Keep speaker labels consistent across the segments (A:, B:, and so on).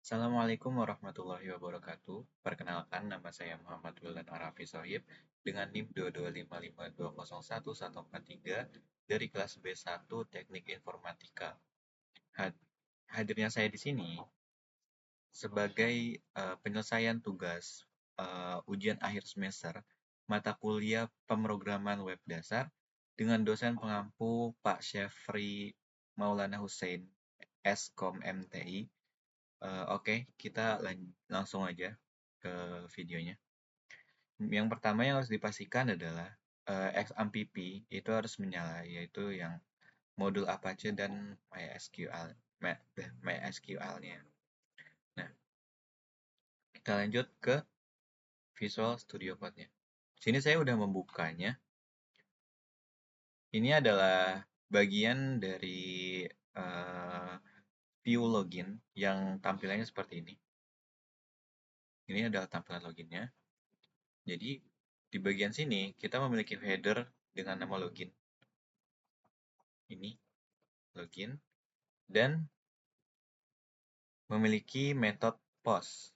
A: Assalamualaikum warahmatullahi wabarakatuh. Perkenalkan, nama saya Muhammad Wildan Arafi Sohib dengan NIM 22552011143 dari kelas B1 Teknik Informatika. Hadirnya saya di sini sebagai penyelesaian tugas ujian akhir semester mata kuliah pemrograman web dasar dengan dosen pengampu Pak Syafri Maulana Hussein, Skom MTI. Oke, kita langsung aja ke videonya. Yang pertama yang harus dipastikan adalah XAMPP itu harus menyala, yaitu yang modul Apache dan MySQL-nya. Nah, kita lanjut ke Visual Studio Code-nya. Sini saya udah membukanya. Ini adalah bagian dari view login yang tampilannya seperti ini. Ini adalah tampilan loginnya. Jadi, di bagian sini, kita memiliki header dengan nama login. Ini, login. Dan memiliki metode post.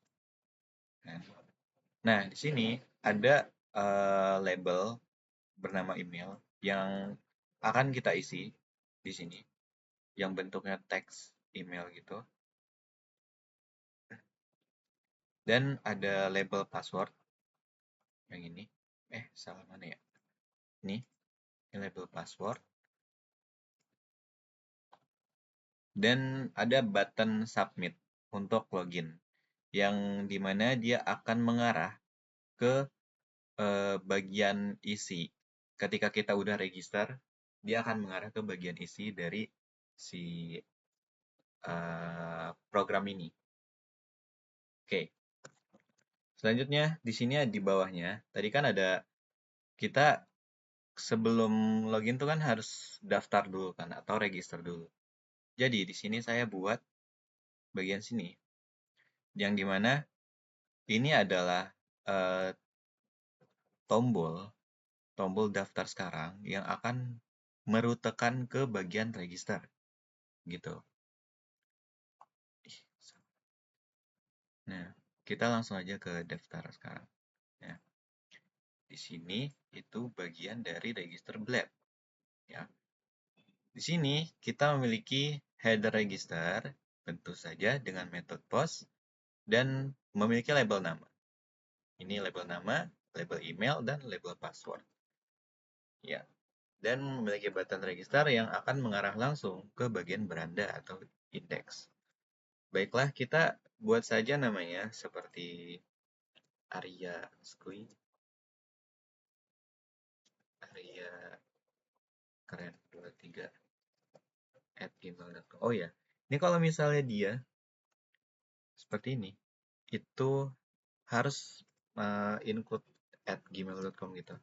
A: Nah, di sini ada label bernama email yang akan kita isi di sini, yang bentuknya teks email gitu. Dan ada label password yang ini. Salah mana ya? Ini label password. Dan ada button submit untuk login, yang dimana dia akan mengarah ke bagian isi. Ketika kita udah register, dia akan mengarah ke bagian isi dari si program ini. Oke. Selanjutnya, di sini di bawahnya, tadi kan ada kita sebelum login tuh kan harus daftar dulu kan, atau register dulu. Jadi, di sini saya buat bagian sini, yang dimana ini adalah tombol daftar sekarang yang akan merutekan ke bagian register, gitu. Nah, kita langsung aja ke daftar sekarang. Nah, di sini itu bagian dari register blab. Ya. Di sini kita memiliki header register, tentu saja dengan metode post, dan memiliki label nama. Ini label nama, label email, dan label password. Ya. Dan memiliki button register yang akan mengarah langsung ke bagian beranda atau indeks. Baiklah, kita buat saja namanya seperti Arya Skui. Arya keren 23 @gmail.com. Oh ya, ini kalau misalnya dia seperti ini, itu harus include @gmail.com gitu.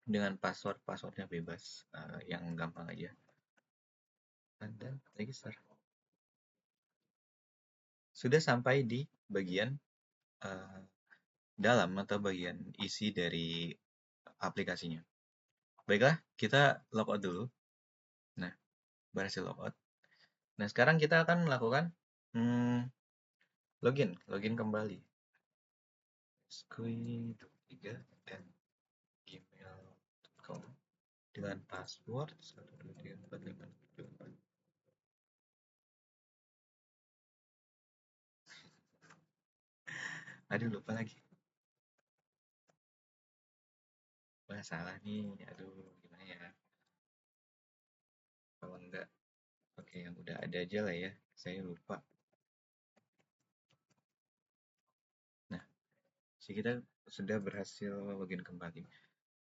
A: Dengan passwordnya bebas, yang gampang aja. Dan register. Sudah sampai di bagian dalam atau bagian isi dari aplikasinya. Baiklah, kita logout dulu. Nah, berhasil logout. Nah, sekarang kita akan melakukan login kembali. skui23@gmail.com dengan password 1234574. Aduh, lupa lagi. Wah, salah nih. Aduh, gimana ya? Kalau enggak, oke, yang udah ada aja lah ya. Saya lupa. Nah, kita sudah berhasil login kembali.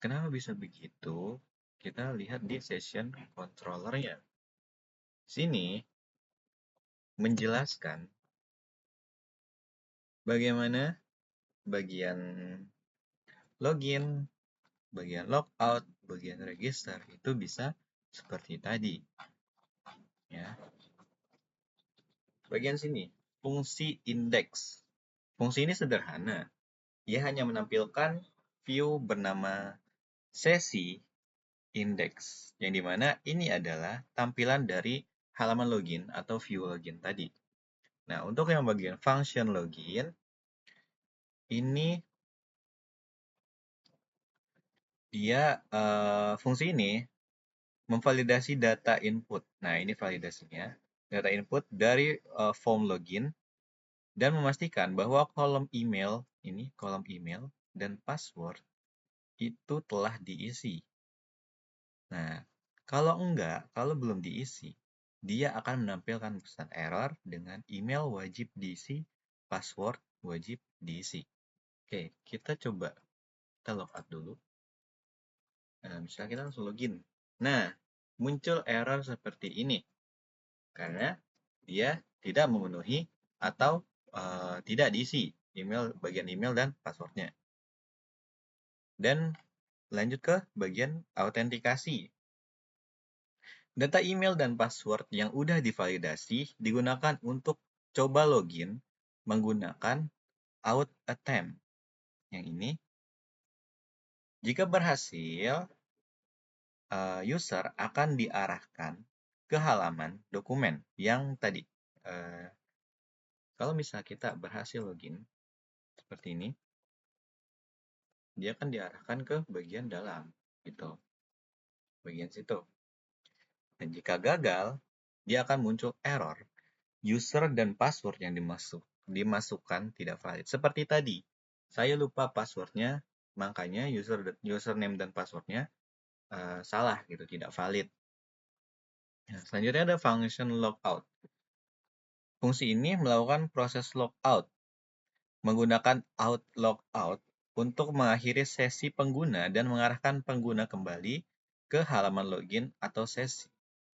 A: Kenapa bisa begitu? Kita lihat di session controller-nya. Sini menjelaskan bagaimana bagian login, bagian logout, bagian register itu bisa seperti tadi. Ya. Bagian sini, fungsi indeks. Fungsi ini sederhana. Ia hanya menampilkan view bernama sesi indeks, yang dimana ini adalah tampilan dari halaman login atau view login tadi. Nah, untuk yang bagian function login, ini dia fungsi ini memvalidasi data input. Nah, ini validasinya. Data input dari form login dan memastikan bahwa kolom email dan password itu telah diisi. Nah, kalau belum diisi, dia akan menampilkan pesan error dengan email wajib diisi, password wajib diisi. Oke, kita coba kita logout dulu. Nah, misalnya kita langsung login. Nah, muncul error seperti ini karena dia tidak memenuhi atau tidak diisi bagian email dan passwordnya. Dan lanjut ke bagian autentikasi. Data email dan password yang udah divalidasi digunakan untuk coba login menggunakan auth attempt. Yang ini, jika berhasil, user akan diarahkan ke halaman dokumen yang tadi. Kalau misalnya kita berhasil login seperti ini, dia akan diarahkan ke bagian dalam, gitu, bagian situ. Dan jika gagal, dia akan muncul error. User dan password yang dimasukkan tidak valid. Seperti tadi, saya lupa passwordnya, makanya username dan passwordnya salah, gitu, tidak valid. Nah, selanjutnya ada function logout. Fungsi ini melakukan proses logout menggunakan out logout untuk mengakhiri sesi pengguna dan mengarahkan pengguna kembali ke halaman login atau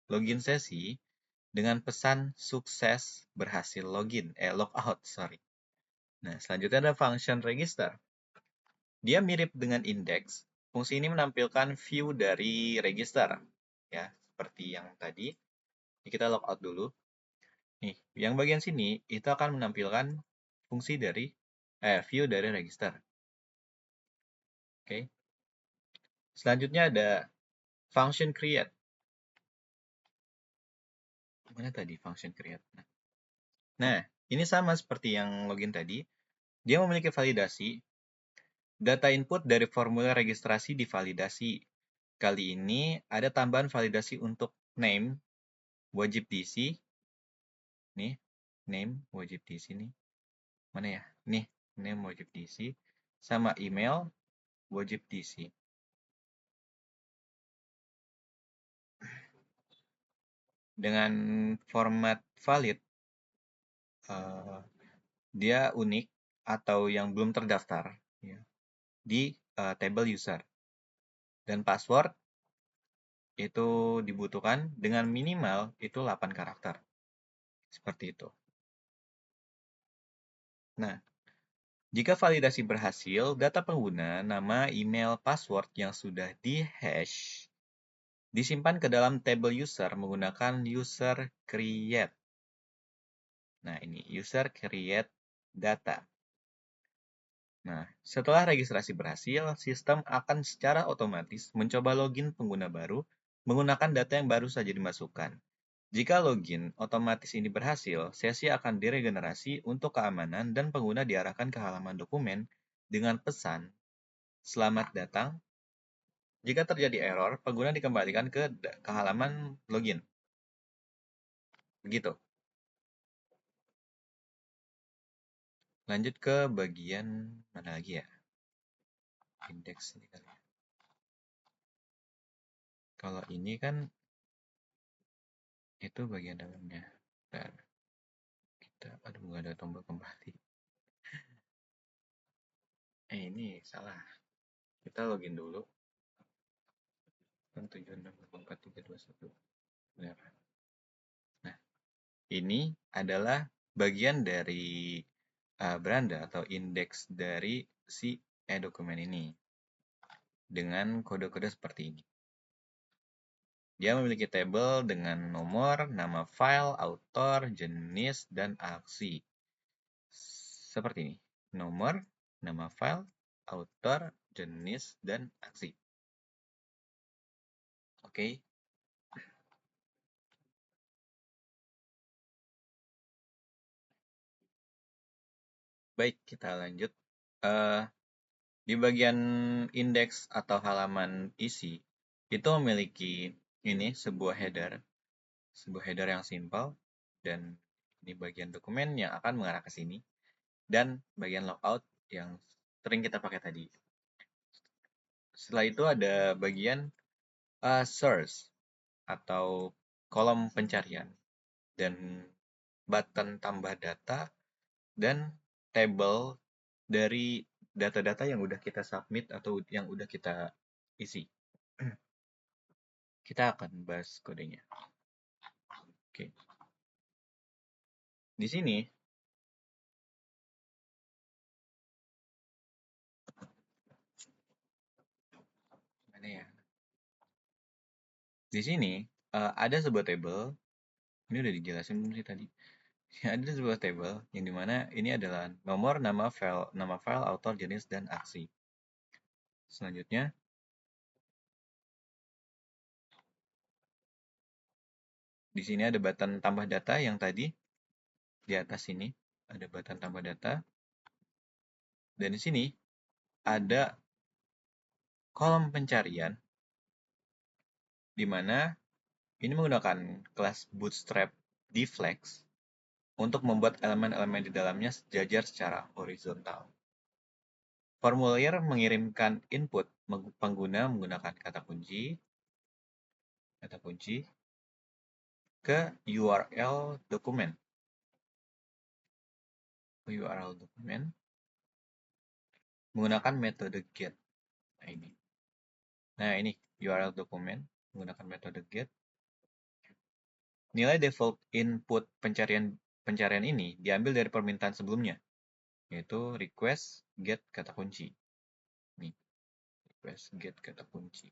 A: login sesi dengan pesan sukses berhasil logout, sorry. Nah, selanjutnya ada function register. Dia mirip dengan index. Fungsi ini menampilkan view dari register, ya, seperti yang tadi. Kita logout dulu. Nih, yang bagian sini itu akan menampilkan fungsi dari view dari register. Oke. Selanjutnya ada function create. Mana tadi function create? Nah, ini sama seperti yang login tadi. Dia memiliki validasi. Data input dari formulir registrasi divalidasi. Kali ini ada tambahan validasi untuk name wajib diisi. Nih, name wajib diisi nih. Mana ya? Nih, name wajib diisi. Sama email wajib diisi. Dengan format valid, dia unik atau yang belum terdaftar ya, di table user. Dan password itu dibutuhkan dengan minimal itu 8 karakter. Seperti itu. Nah, jika validasi berhasil, data pengguna, nama, email, password yang sudah di-hash disimpan ke dalam table user menggunakan user create. Nah, ini user create data. Nah, setelah registrasi berhasil, sistem akan secara otomatis mencoba login pengguna baru menggunakan data yang baru saja dimasukkan. Jika login otomatis ini berhasil, sesi akan diregenerasi untuk keamanan dan pengguna diarahkan ke halaman dokumen dengan pesan, "Selamat datang." Jika terjadi error, pengguna dikembalikan ke halaman login. Begitu. Lanjut ke bagian mana lagi ya? Indeks ini kali ya. Kalau ini kan itu bagian dalamnya. Dan aduh, nggak ada tombol kembali. Ini salah. Kita login dulu. 768431. Benar. Nah, ini adalah bagian dari beranda atau indeks dari si e-dokumen ini. Dengan kode-kode seperti ini. Dia memiliki tabel dengan nomor, nama file, author, jenis, dan aksi. Seperti ini. Nomor, nama file, author, jenis, dan aksi. Oke. Baik, kita lanjut. Di bagian indeks atau halaman isi, itu memiliki ini sebuah header yang simpel, dan ini bagian dokumen yang akan mengarah ke sini, dan bagian logout yang sering kita pakai tadi. Setelah itu ada bagian search atau kolom pencarian, dan button tambah data, dan table dari data-data yang udah kita submit atau yang udah kita isi. Kita akan bahas kodenya. Oke. Di sini, mana ya? Di sini ada sebuah table. Ini udah dijelasin belum sih tadi? Ada sebuah table yang dimana ini adalah nomor, nama file, author, jenis, dan aksi. Selanjutnya, di sini ada button tambah data yang tadi di atas sini ada button tambah data, dan di sini ada kolom pencarian di mana ini menggunakan kelas Bootstrap Deflex untuk membuat elemen-elemen di dalamnya sejajar secara horizontal. Formulir mengirimkan input pengguna menggunakan kata kunci ke URL dokumen. Menggunakan metode get. Nah, ini URL dokumen menggunakan metode get. Nilai default input pencarian ini diambil dari permintaan sebelumnya, yaitu request get kata kunci. Nih, request get kata kunci.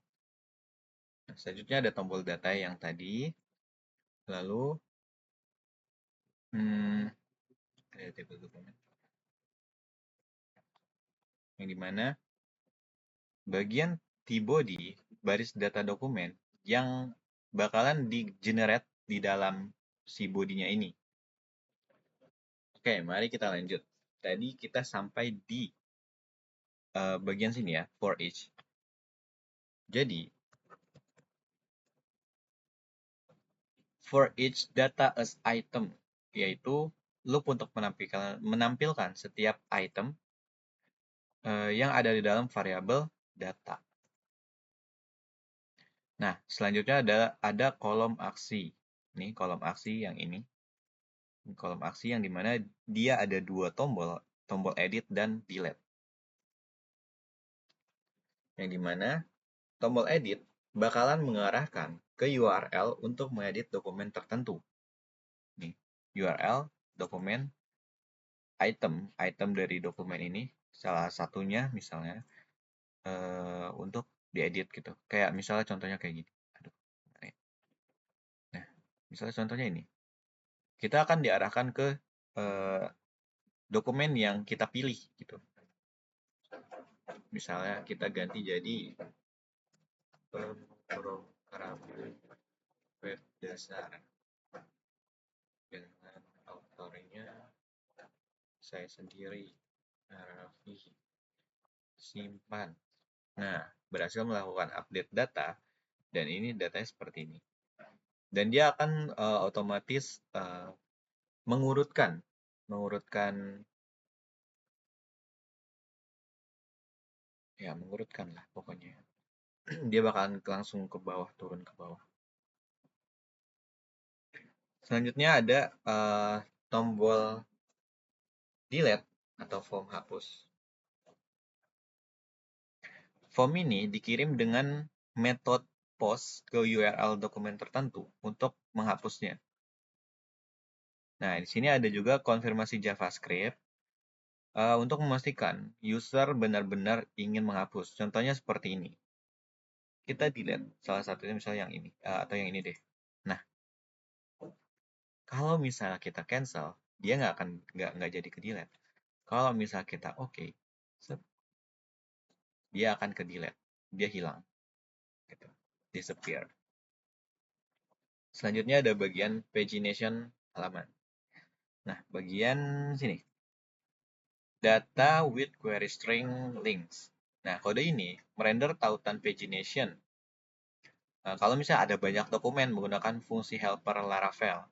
A: Nah, selanjutnya ada tombol data yang tadi. Lalu ada table dokumen yang dimana bagian tbody baris data dokumen yang bakalan di-generate di dalam si bodinya ini. Oke, mari kita lanjut. Tadi kita sampai di bagian sini ya, for each. Jadi, for each data as item, yaitu loop untuk menampilkan setiap item yang ada di dalam variabel data. Nah, selanjutnya ada kolom aksi. Ini kolom aksi yang ini. Kolom aksi yang dimana dia ada dua tombol edit dan delete. Yang dimana tombol edit bakalan mengarahkan ke URL untuk mengedit dokumen tertentu. Nih, URL dokumen item dari dokumen ini, salah satunya misalnya untuk diedit gitu. Kayak misalnya contohnya kayak gini. Nah, misalnya contohnya ini. Kita akan diarahkan ke dokumen yang kita pilih gitu. Misalnya kita ganti jadi pemrograman web dasar dengan autornya saya sendiri, Raffi. Simpan. Nah, berhasil melakukan update data, dan ini datanya seperti ini. Dan dia akan otomatis mengurutkan lah pokoknya. Dia bakalan langsung ke bawah, turun ke bawah. Selanjutnya ada tombol delete atau form hapus. Form ini dikirim dengan metode post ke URL dokumen tertentu untuk menghapusnya. Nah, di sini ada juga konfirmasi JavaScript untuk memastikan user benar-benar ingin menghapus. Contohnya seperti ini. Kita delete salah satunya misalnya yang ini atau yang ini deh. Nah, kalau misalnya kita cancel, dia nggak jadi ke delete. Kalau misalnya kita oke, dia akan ke delete, dia hilang, gitu, disappear. Selanjutnya ada bagian pagination halaman. Nah, bagian sini data with query string links. Nah, kode ini merender tautan pagination. Kalau misalnya ada banyak dokumen menggunakan fungsi helper Laravel.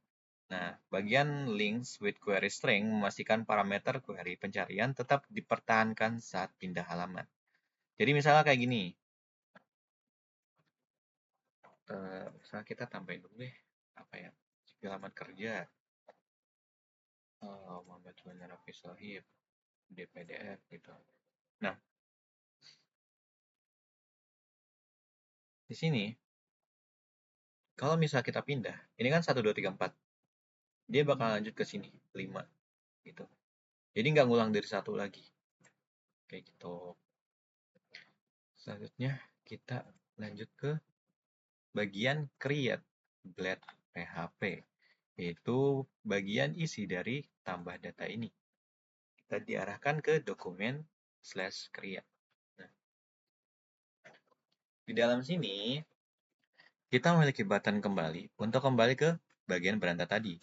A: Nah, bagian links with query string memastikan parameter query pencarian tetap dipertahankan saat pindah halaman. Jadi misalnya kayak gini. Misalnya kita tambahin dulu deh. Apa ya? Halaman kerja. Muhammad Juanda Rafi Sohib. DPDF gitu. Nah, di sini kalau misalnya kita pindah, ini kan 1, 2, 3, 4. Dia bakal lanjut ke sini, 5 gitu. Jadi nggak ngulang dari 1 lagi. Kayak gitu. Selanjutnya kita lanjut ke bagian create blade PHP, yaitu bagian isi dari tambah data ini. Kita diarahkan ke dokumen /create. Nah, di dalam sini kita memiliki button kembali untuk kembali ke bagian beranda tadi.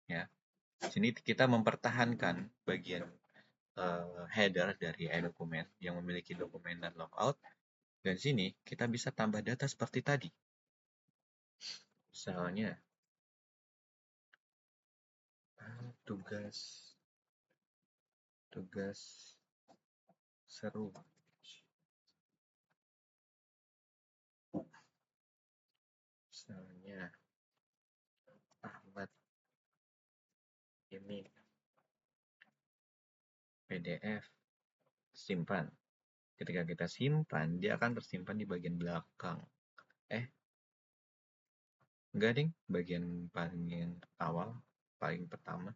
A: Ya, di sini kita mempertahankan bagian header dari e-dokumen yang memiliki dokumen dan logout. Dan sini kita bisa tambah data seperti tadi. Misalnya, tugas seru. Misalnya, Ahmad ini PDF, simpan. Ketika kita simpan, dia akan tersimpan di bagian belakang. Enggak, ding, bagian paling awal, paling pertama.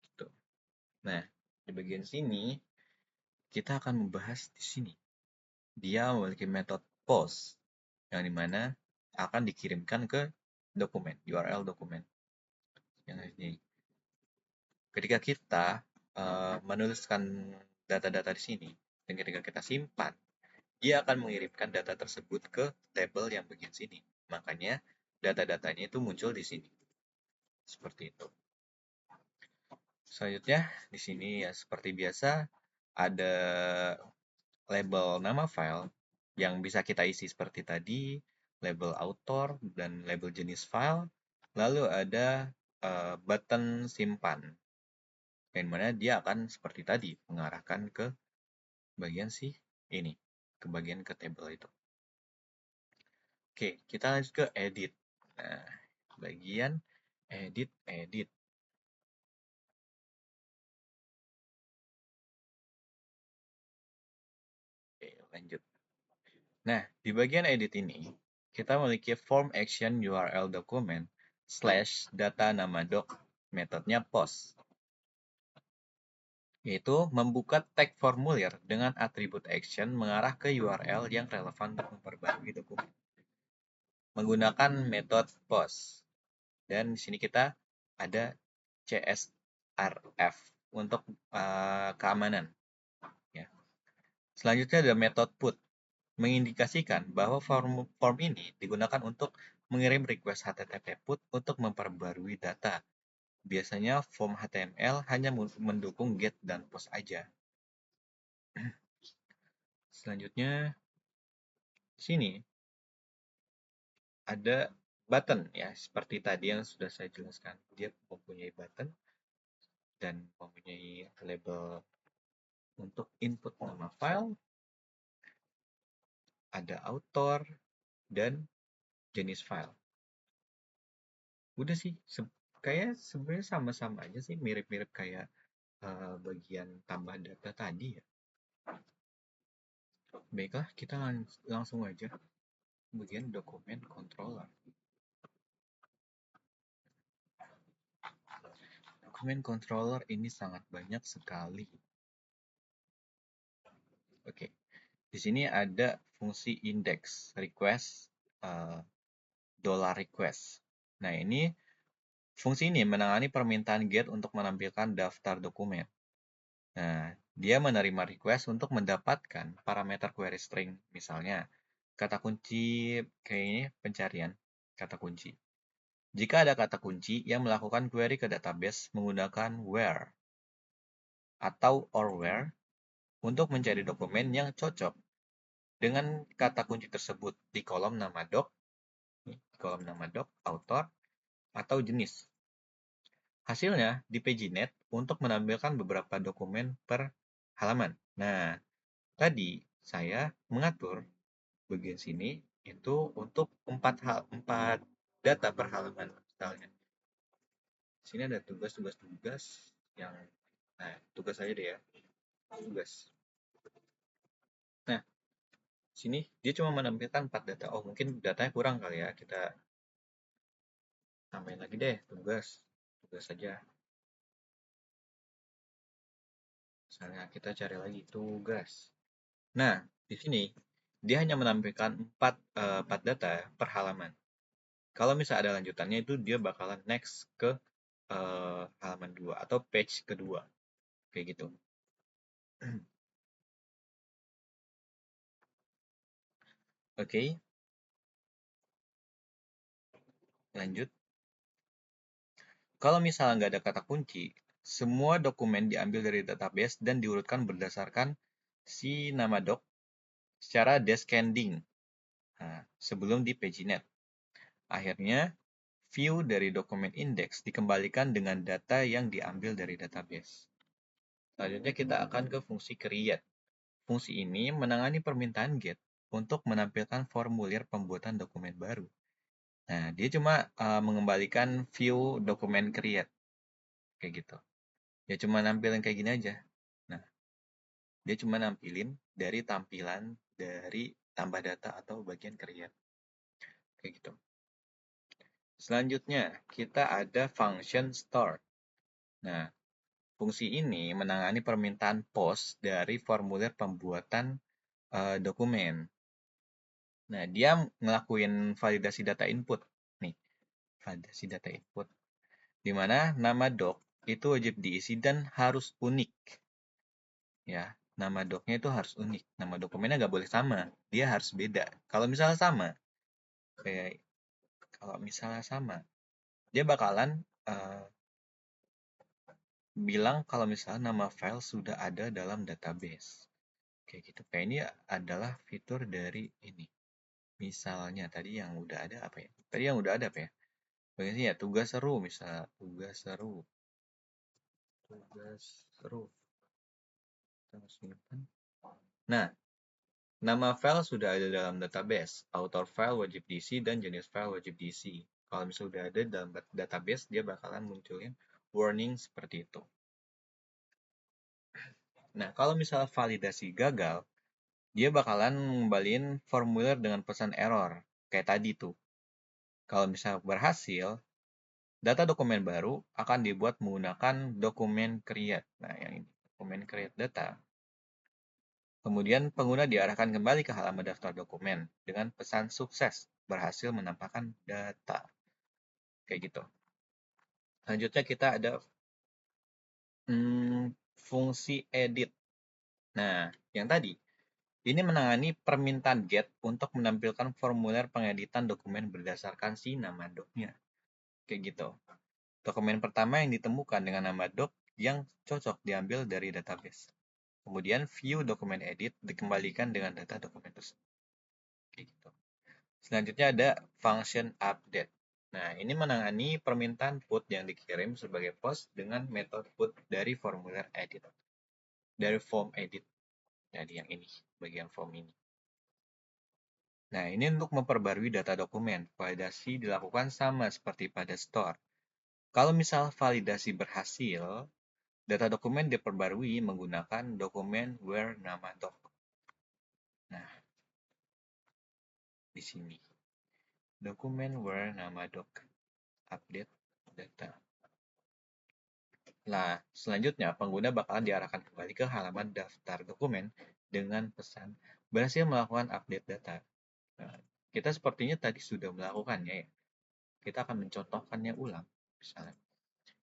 A: Gitu. Nah, di bagian sini, kita akan membahas di sini. Dia memiliki metode post, yang dimana akan dikirimkan ke dokumen, URL dokumen. Yang ini. Ketika kita menuliskan data-data di sini, dan ketika kita simpan, dia akan mengirimkan data tersebut ke tabel yang bagian sini. Makanya data-datanya itu muncul di sini. Seperti itu. Selanjutnya di sini ya seperti biasa ada label nama file yang bisa kita isi seperti tadi, label author dan label jenis file. Lalu ada button simpan, yang mana dia akan seperti tadi mengarahkan ke bagian ini, ke bagian ke table itu. Oke, kita lanjut ke edit. Nah, bagian edit. Oke, lanjut. Nah, di bagian edit ini, kita memiliki form action URL dokumen / data nama doc, metodenya post, yaitu membuka tag formulir dengan atribut action mengarah ke URL yang relevan untuk memperbarui dokumen menggunakan metode post. Dan di sini kita ada CSRF untuk keamanan. Ya. Selanjutnya ada metode put, mengindikasikan bahwa form ini digunakan untuk mengirim request HTTP put untuk memperbarui data. Biasanya form HTML hanya mendukung get dan post aja. Selanjutnya, di sini ada button ya, seperti tadi yang sudah saya jelaskan. Dia mempunyai button dan mempunyai label untuk input nama file, ada author, dan jenis file. Udah sih, kayak sebenarnya sama-sama aja sih, mirip-mirip kayak bagian tambah data tadi ya. Baiklah, kita langsung aja bagian dokumen controller. Dokumen controller ini sangat banyak sekali. Oke, di sini ada fungsi index request, $request. Nah, fungsi ini menangani permintaan GET untuk menampilkan daftar dokumen. Nah, dia menerima request untuk mendapatkan parameter query string, misalnya kata kunci, kayaknya pencarian kata kunci. Jika ada kata kunci yang melakukan query ke database menggunakan where atau or where untuk mencari dokumen yang cocok dengan kata kunci tersebut di kolom nama doc, author, atau jenis. Hasilnya di PageNet untuk menampilkan beberapa dokumen per halaman. Nah, tadi saya mengatur bagian sini itu untuk 4 data per halaman misalnya. Sini ada tugas yang tugas aja deh ya. Tugas. Nah, sini dia cuma menampilkan 4 data. Oh, mungkin datanya kurang kali ya. Kita tambahin lagi deh tugas. Tugas saja. Misalnya kita cari lagi tugas. Nah, di sini dia hanya menampilkan 4 data per halaman. Kalau misalnya ada lanjutannya itu dia bakalan next ke halaman 2 atau page kedua. Kayak gitu. Oke, lanjut. Kalau misalnya nggak ada kata kunci, semua dokumen diambil dari database dan diurutkan berdasarkan si nama doc secara descending sebelum di PageNet. Akhirnya, view dari dokumen index dikembalikan dengan data yang diambil dari database. Selanjutnya kita akan ke fungsi create. Fungsi ini menangani permintaan GET untuk menampilkan formulir pembuatan dokumen baru. Nah, dia cuma mengembalikan view dokumen create. Kayak gitu. Ya cuma nampilin kayak gini aja. Nah, dia cuma nampilin dari tampilan dari tambah data atau bagian create. Kayak gitu. Selanjutnya, kita ada function store. Nah, fungsi ini menangani permintaan post dari formulir pembuatan dokumen. Nah, dia ngelakuin validasi data input. Nih, validasi data input. Di mana nama doc itu wajib diisi dan harus unik. Ya, nama docnya itu harus unik. Nama dokumennya nggak boleh sama. Dia harus beda. Kalau misalnya sama, kayak kalau misalnya sama, dia bakalan bilang kalau misalnya nama file sudah ada dalam database. Kayak gitu. Kayak ini adalah fitur dari ini. Misalnya tadi yang udah ada apa ya? Tadi yang udah ada apa ya? Bagaimana ya? Tugas seru misalnya. Tugas seru. Tugas seru. Kita simpan. Nah, nama file sudah ada dalam database. Author file wajib diisi dan jenis file wajib diisi. Kalau misalnya sudah ada dalam database, dia bakalan munculin warning seperti itu. Nah, kalau misalnya validasi gagal, dia bakalan ngembaliin formulir dengan pesan error. Kayak tadi tuh. Kalau misalnya berhasil, data dokumen baru akan dibuat menggunakan dokumen create. Nah, yang ini, dokumen create data. Kemudian pengguna diarahkan kembali ke halaman daftar dokumen dengan pesan sukses, berhasil menampakkan data. Kayak gitu. Selanjutnya kita ada fungsi edit. Nah, yang tadi, ini menangani permintaan GET untuk menampilkan formulir pengeditan dokumen berdasarkan si nama docnya. Kayak gitu. Dokumen pertama yang ditemukan dengan nama doc yang cocok diambil dari database. Kemudian view dokumen edit dikembalikan dengan data dokumen tersebut. Kayak gitu. Selanjutnya ada function update. Nah, ini menangani permintaan put yang dikirim sebagai post dengan metode put dari formulir edit. Dari form edit. Jadi yang ini, bagian form ini. Nah, ini untuk memperbarui data dokumen. Validasi dilakukan sama seperti pada store. Kalau misal validasi berhasil, data dokumen diperbarui menggunakan dokumen where nama doc. Nah, di sini. Dokumen where nama doc. Update data. Nah, selanjutnya pengguna bakalan diarahkan kembali ke halaman daftar dokumen dengan pesan berhasil melakukan update data. Nah, kita sepertinya tadi sudah melakukannya ya. Kita akan mencontohkannya ulang. Misalnya,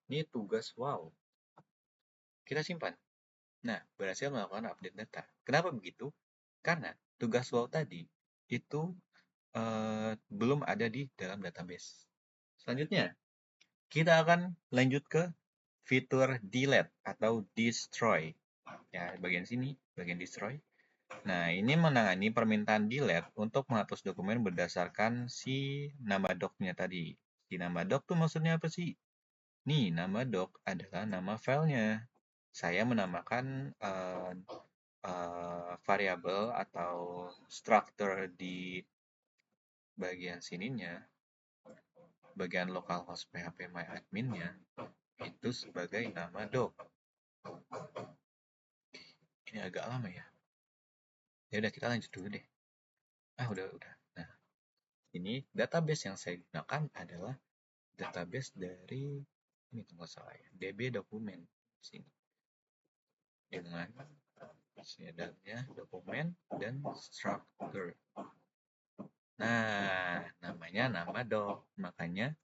A: ini tugas wow. Kita simpan. Nah, berhasil melakukan update data. Kenapa begitu? Karena tugas wow tadi itu belum ada di dalam database. Selanjutnya, kita akan lanjut ke fitur delete atau destroy. Ya, bagian sini, bagian destroy. Nah, ini menangani permintaan delete untuk menghapus dokumen berdasarkan si nama docnya tadi. Si nama doc tuh maksudnya apa sih? Nih, nama doc adalah nama filenya. Saya menamakan variabel atau struktur di bagian sininya, bagian localhost phpMyAdmin-nya, itu sebagai nama doc. Ini agak lama ya. Ya udah, kita lanjut dulu deh. Udah. Nah, ini database yang saya gunakan adalah database dari ini kalau nggak salah ya, DB dokumen sini dengan dalamnya dokumen dan structure. Nah, namanya nama doc, makanya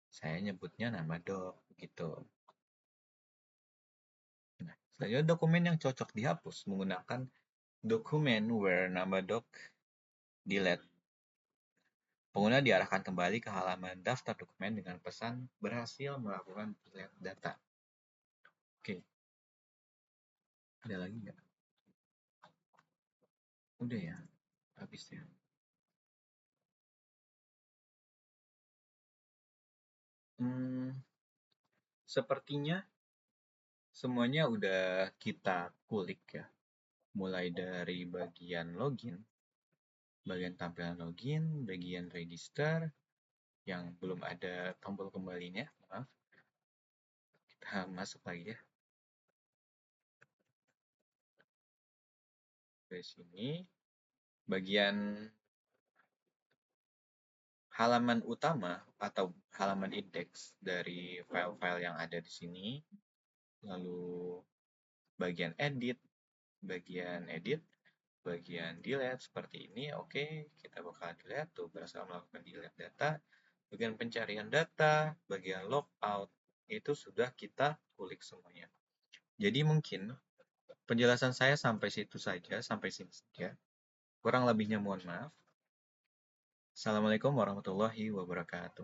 A: saya nyebutnya nama doc gitu. Nah, selanjutnya dokumen yang cocok dihapus menggunakan dokumen where nama doc delete. Pengguna diarahkan kembali ke halaman daftar dokumen dengan pesan berhasil melakukan delete data. Oke, ada lagi nggak? Udah ya, habis ya. Sepertinya semuanya udah kita kulik ya. Mulai dari bagian login, bagian tampilan login, bagian register, yang belum ada tombol kembalinya, maaf. Kita masuk lagi ya. Dari sini, bagian halaman utama atau halaman indeks dari file-file yang ada di sini, lalu bagian edit, bagian delete seperti ini. Oke, kita bakal delete tuh berhasil melakukan delete data. Bagian pencarian data, bagian logout itu sudah kita kulik semuanya. Jadi mungkin penjelasan saya sampai situ saja, sampai sini saja. Kurang lebihnya mohon maaf. Assalamualaikum warahmatullahi wabarakatuh.